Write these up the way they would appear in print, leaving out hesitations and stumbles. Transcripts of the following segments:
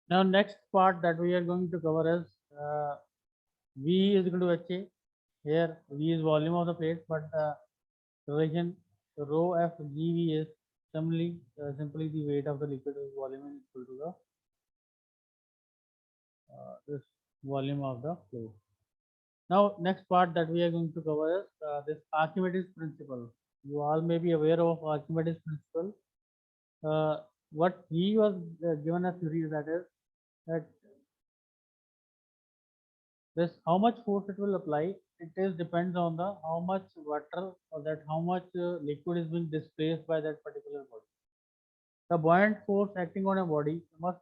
Now, next part that we are going to cover is V is equal to HA. Here, V is volume of the plate, but relation rho F GV is simply the weight of the liquid whose volume is equal to the this volume of the fluid. Now, next part that we are going to cover is this Archimedes principle. You all may be aware of Archimedes principle. Uh, what he was given a theory that is that this how much force it will apply. It is depends on the how much water or that how much liquid is being displaced by that particular body. The buoyant force acting on a body must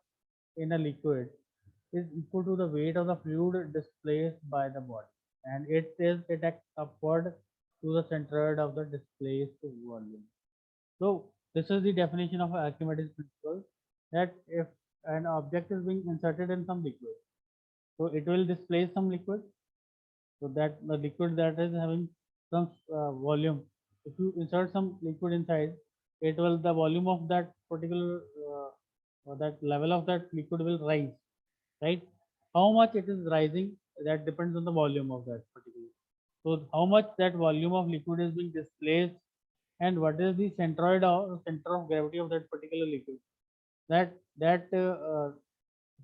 in a liquid is equal to the weight of the fluid displaced by the body, and it acts upward to the centroid of the displaced volume. So this is the definition of Archimedes principle, that if an object is being inserted in some liquid, so it will displace some liquid, so that the liquid that is having some volume, if you insert some liquid inside, it will the volume of that particular or that level of that liquid will rise, right? How much it is rising, that depends on the volume of that particular. So how much that volume of liquid is being displaced, and what is the centroid or center of gravity of that particular liquid, that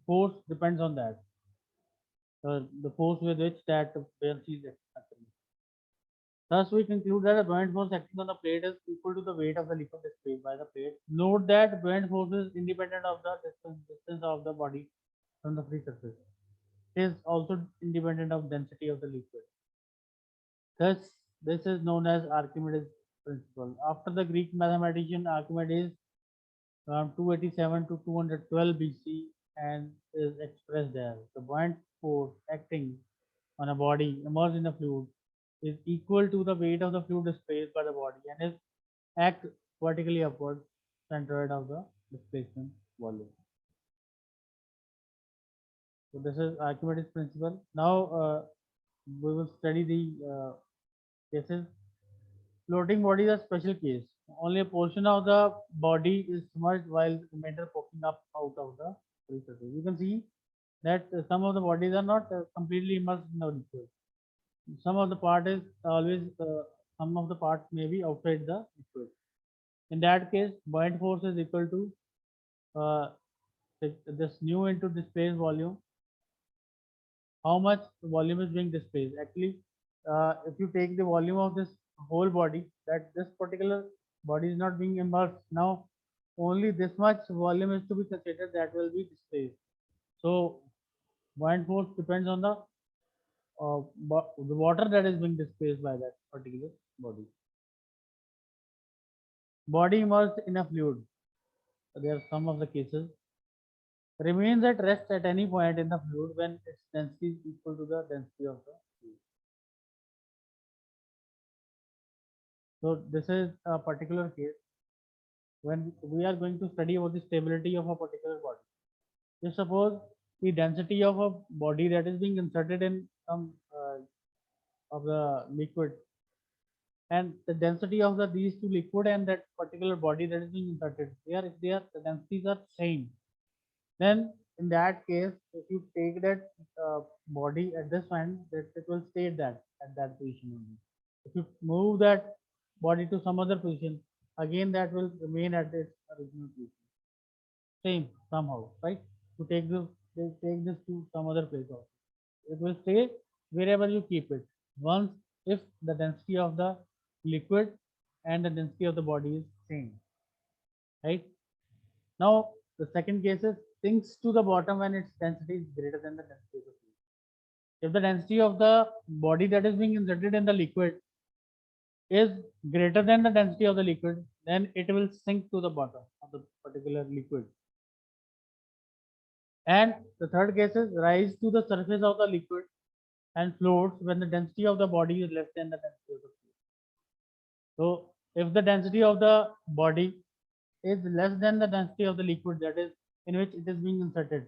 force depends on that, the force with which that buoyancy is acting. Thus, we conclude that the buoyant force acting on the plate is equal to the weight of the liquid displaced by the plate. Note that buoyant force is independent of the distance of the body from the free surface. It is also independent of density of the liquid. Thus, this is known as Archimedes principle. After the Greek mathematician Archimedes, around 287 to 212 BC, and is expressed as the buoyant force acting on a body immersed in a fluid is equal to the weight of the fluid displaced by the body and is act vertically upward centroid of the displacement volume. So this is Archimedes principle. Now we will study the cases. Floating body is a special case. Only a portion of the body is submerged while the remainder poking up out of the surface. You can see that some of the bodies are not completely immersed in the liquid. Some of the part is always some of the parts may be outside the liquid. In that case, buoyant force is equal to uh, this nu into displaced volume. How much volume is being displaced? Actually, if you take the volume of this whole body, that this particular body is not being immersed. Now, only this much volume is to be considered that will be displaced. So, buoyant force depends on the water that is being displaced by that particular body. Body immersed in a fluid. There are some of the cases. Remains at rest at any point in the fluid when its density is equal to the density of the fluid. So this is a particular case when we are going to study about the stability of a particular body. Just suppose the density of a body that is being inserted in some of the liquid, and the density of these two liquid and that particular body that is being inserted, if they are the densities are same, then in that case, if you take that body at this point, that it will stay at that position only. If you move that body to some other position, again that will remain at its original position. Same somehow, right? To take this to some other place also. It will stay wherever you keep it. Once if the density of the liquid and the density of the body is same, right? Now the second case is sinks to the bottom when its density is greater than the density of the fluid. If the density of the body that is being inserted in the liquid is greater than the density of the liquid, then it will sink to the bottom of the particular liquid. And the third case is rise to the surface of the liquid and floats when the density of the body is less than the density of the fluid. So if the density of the body is less than the density of the liquid that is in which it is being inserted,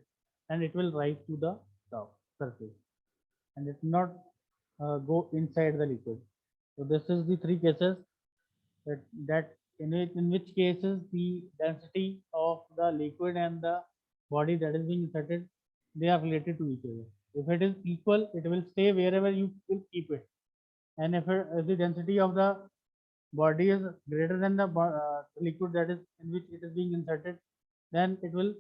and it will rise to the top surface and it will not go inside the liquid. So this is the three cases that in which cases the density of the liquid and the body that is being inserted, they are related to each other. If it is equal, it will stay wherever you will keep it. And if the density of the body is greater than the liquid that is in which it is being inserted, then it will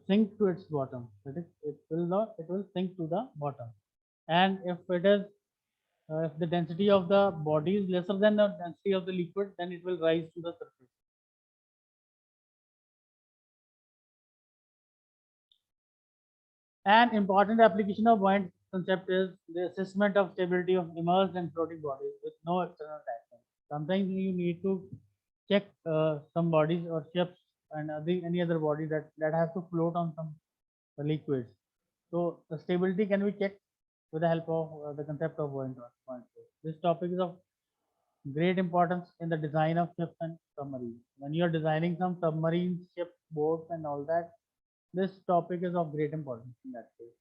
sink to its bottom. That is, it will sink to the bottom. And if the density of the body is lesser than the density of the liquid, then it will rise to the surface. An important application of buoyant concept is the assessment of stability of immersed and floating bodies with no external traction. Sometimes you need to check some bodies or ships and any other body that has to float on some liquids. So the stability can be checked with the help of the concept of buoyant force. This topic is of great importance in the design of ships and submarines. When you are designing some submarines, ships, boats, and all that, this topic is of great importance in that case.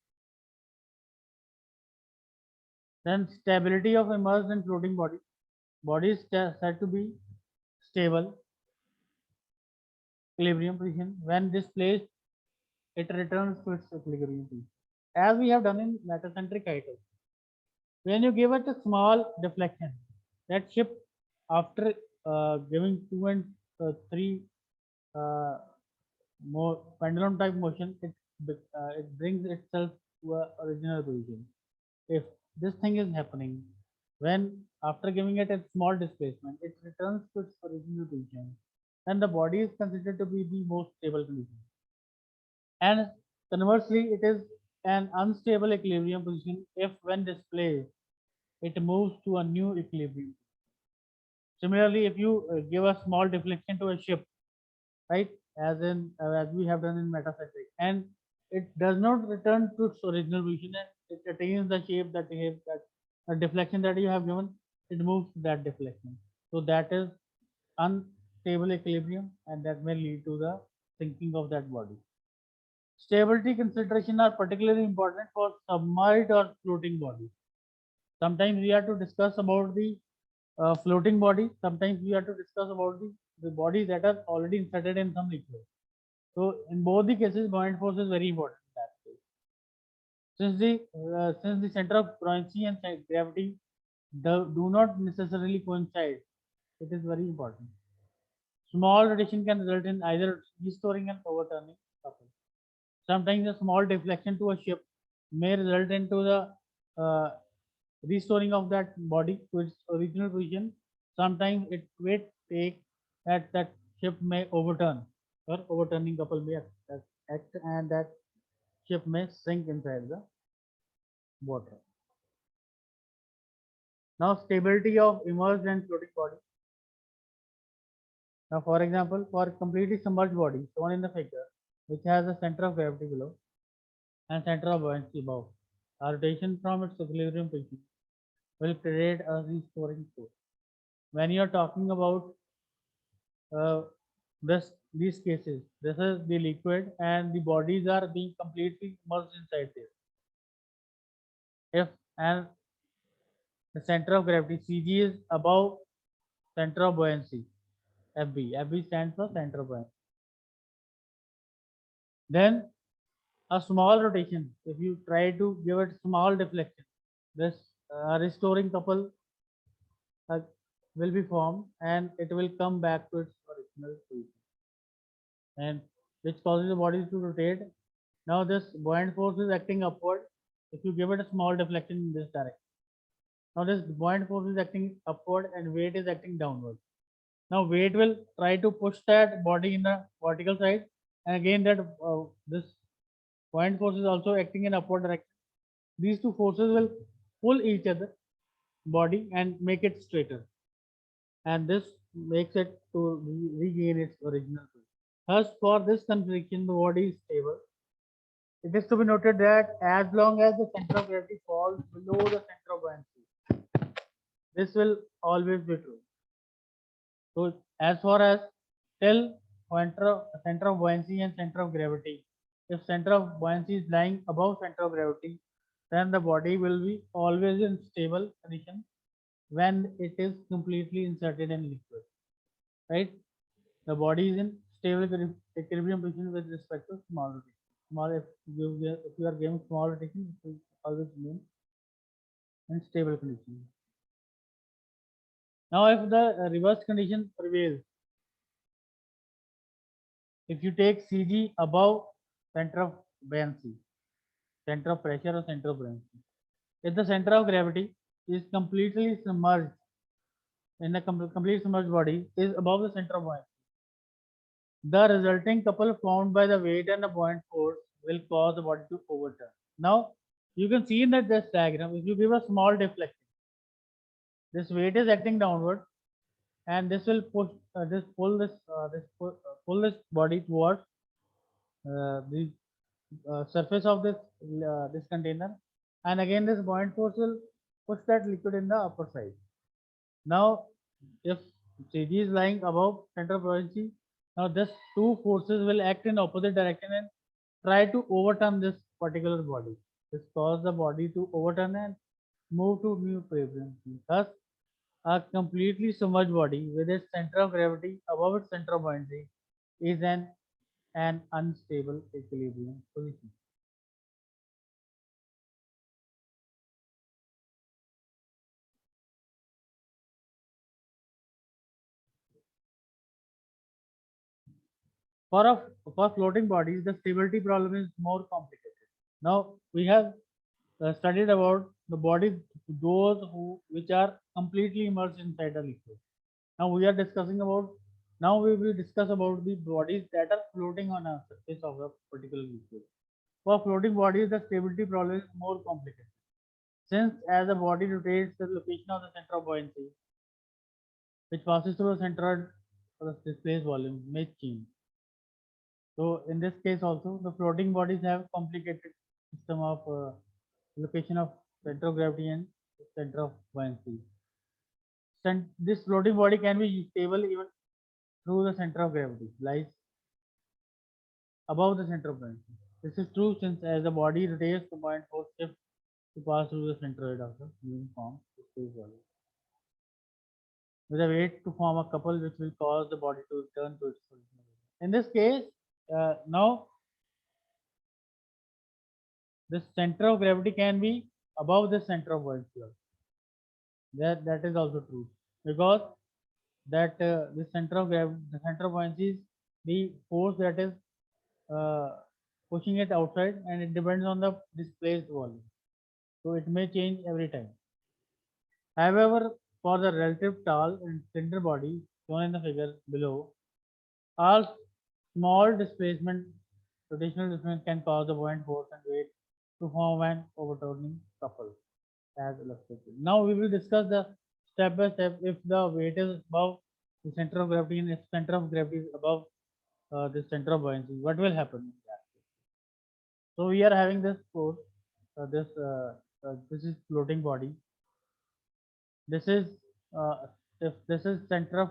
Then stability of immersed and floating body. Body is said to be stable, equilibrium position. When displaced, it returns to its equilibrium position. As we have done in metacentric height. When you give it a small deflection, that ship after giving 2 and 3 uh, more pendulum type motion, it brings itself to a original position. If this thing is happening, when after giving it a small displacement, it returns to its original position, then the body is considered to be the most stable condition. And conversely, it is an unstable equilibrium position if when displaced, it moves to a new equilibrium. Similarly, if you give a small deflection to a ship, right, as we have done in metacentric, and it does not return to its original position, and it retains the shape that a deflection that you have given, it moves to that deflection. So that is unstable equilibrium, and that may lead to the sinking of that body. Stability consideration are particularly important for submerged or floating bodies. Sometimes we have to discuss about the floating body. Sometimes we have to discuss about the bodies that are already inserted in some liquid. So in both the cases, buoyant force is very important in that case. Since the center of buoyancy and gravity do not necessarily coincide, it is very important. Small rotation can result in either restoring and overturning couple. Sometimes a small deflection to a ship may result into the restoring of that body to its original position. Sometimes it may take that ship may overturn or overturning couple may act and that ship may sink inside the water. Now stability of immersed and floating body. Now for example, for completely submerged body shown in the figure, which has a center of gravity below and center of buoyancy above, a rotation from its equilibrium position will create a restoring force. When you are talking about uh, these cases, this is the liquid and the bodies are being completely immersed inside there. If and the center of gravity CG is above center of buoyancy FB stands for center of buoyancy. Then a small rotation, if you try to give it small deflection, this restoring couple uh, will be formed and it will come back to its original position, and which causes the body to rotate. Now this buoyant force is acting upward. If you give it a small deflection in this direction, now this buoyant force is acting upward and weight is acting downward. Now weight will try to push that body in the vertical side, and again that this buoyant force is also acting in upward direction. These two forces will pull each other body and make it straighter, and this makes it to regain its original position. Thus, for this configuration, the body is stable. It is to be noted that as long as the center of gravity falls below the center of buoyancy, this will always be true. So, as far as till center of buoyancy and center of gravity, if center of buoyancy is lying above center of gravity, then the body will be always in stable condition when it is completely inserted in liquid. Right? The body is in stable equilibrium position with respect to small rotation. Small, if you are giving small rotation, it will always remain in stable condition. Now, if the reverse condition prevails, if you take CG above center of buoyancy, center of pressure or center of buoyancy, if the center of gravity is completely submerged in a complete submerged body is above the center of buoyancy, the resulting couple formed by the weight and the buoyant force will cause the body to overturn. Now, you can see in that this diagram, if you give a small deflection, this weight is acting downward, and this will push pull this body towards the surface of this container, and again this buoyant force will push that liquid in the upper side. Now, if CG is lying above center of buoyancy, now this two forces will act in opposite direction and try to overturn this particular body. This cause the body to overturn and move to new equilibrium. Thus, a completely submerged body with its center of gravity above its center of buoyancy is an unstable equilibrium position. For floating bodies, the stability problem is more complicated. Now we have studied about the bodies, those which are completely immersed inside a liquid. Now we are discussing about. Now we will discuss about the bodies that are floating on a surface of a particular liquid. For floating bodies, the stability problem is more complicated. Since as the body rotates, the location of the center of buoyancy, which passes through the center of the displaced volume, may change. So in this case also, the floating bodies have complicated system of location of center of gravity and center of buoyancy. This floating body can be stable even through the center of gravity, lies above the center of buoyancy. This is true since as the body rotates, the buoyant force shifts to pass through the centroid of the uniform space volume, with a weight to form a couple which will cause the body to return to its original. In this case, now the center of gravity can be above the center of buoyancy. That is also true because that the center of gravity, the center of buoyancy is the force that is uh, pushing it outside, and it depends on the displaced volume. So it may change every time. However, for the relative tall and slender body shown in the figure below, all small displacement, rotational displacement can cause the buoyant force and weight to form an overturning couple, as illustrated. Now we will discuss the step by step. If the weight is above the center of gravity and if center of gravity is above the center of buoyancy, what will happen in that case? So we are having this force, this is floating body. This is if this is center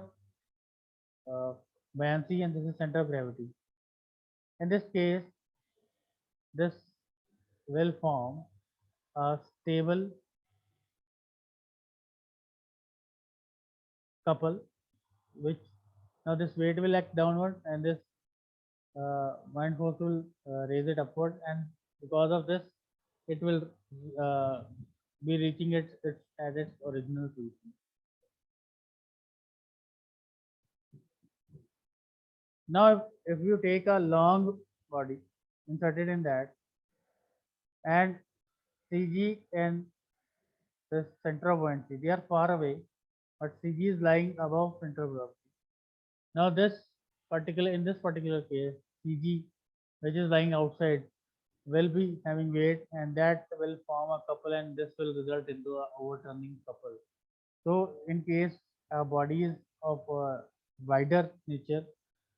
of buoyancy and this is center of gravity. In this case, this will form a stable couple, which now this weight will act downward and this buoyant force will raise it upward, and because of this, it will uh, be reaching its at its original position. Now, if you take a long body inserted in that, and CG and the center of buoyancy, they are far away, but CG is lying above center of gravity. Now, in this particular case, CG, which is lying outside, will be having weight, and that will form a couple, and this will result into a overturning couple. So, in case a body is of wider nature,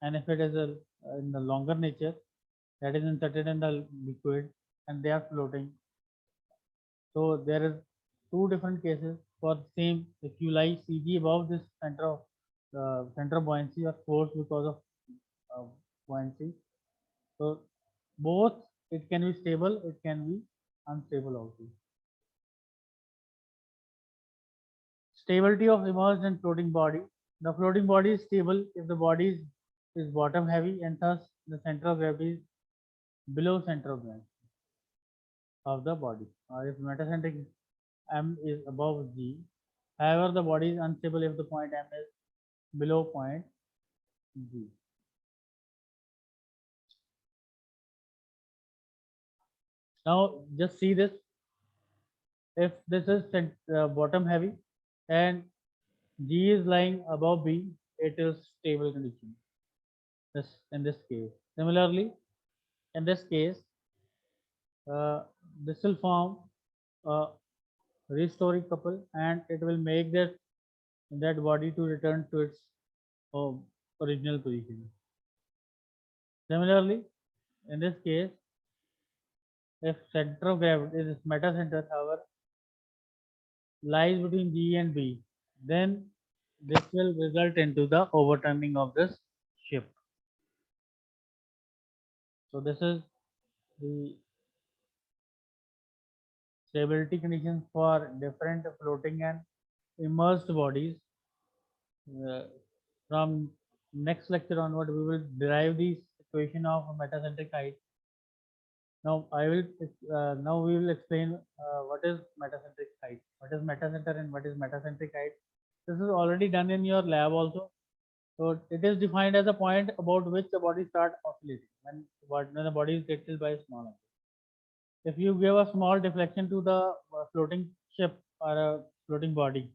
and if it is in the longer nature, that is inserted in the liquid, and they are floating. So there is two different cases for the same. If you lie CG above this center of buoyancy or force because of uh, buoyancy, so both it can be stable, it can be unstable also. Stability of immersed and floating body. The floating body is stable if the body is is bottom heavy, and thus the center of gravity is below center of gravity of the body. Or if metacentric M is above G, however, the body is unstable if the point M is below point G. Now, just see this. If this is bottom heavy and G is lying above B, it is stable condition. This in this case. Similarly, in this case, uh, this will form a restoring couple, and it will make that body to return to its uh, original position. Similarly, in this case, if center of gravity is meta center, however, lies between G and B, then this will result into the overturning of this ship. So this is the stability conditions for different floating and immersed bodies. From next lecture onward, we will derive the equation of metacentric height. Now we will explain what is metacentric height, what is metacenter, and what is metacentric height. This is already done in your lab also. So it is defined as a point about which the body starts oscillating when the body is tilted by a small angle. If you give a small deflection to the floating ship or a floating body,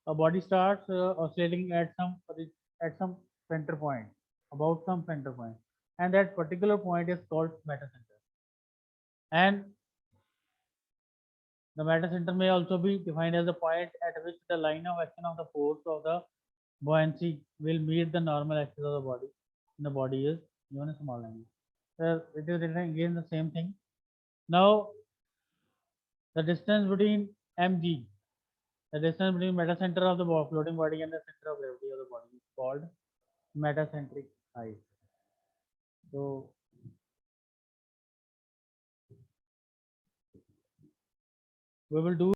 a body starts oscillating at some center point, about some center point, and that particular point is called metacenter. And the metacenter may also be defined as the point at which the line of action of the force of the buoyancy will meet the normal axis of the body, and the body is given a small angle. It is written again the same thing. Now, the distance between mg, the distance between metacenter of the floating body and the center of gravity of the body is called metacentric height. So we will do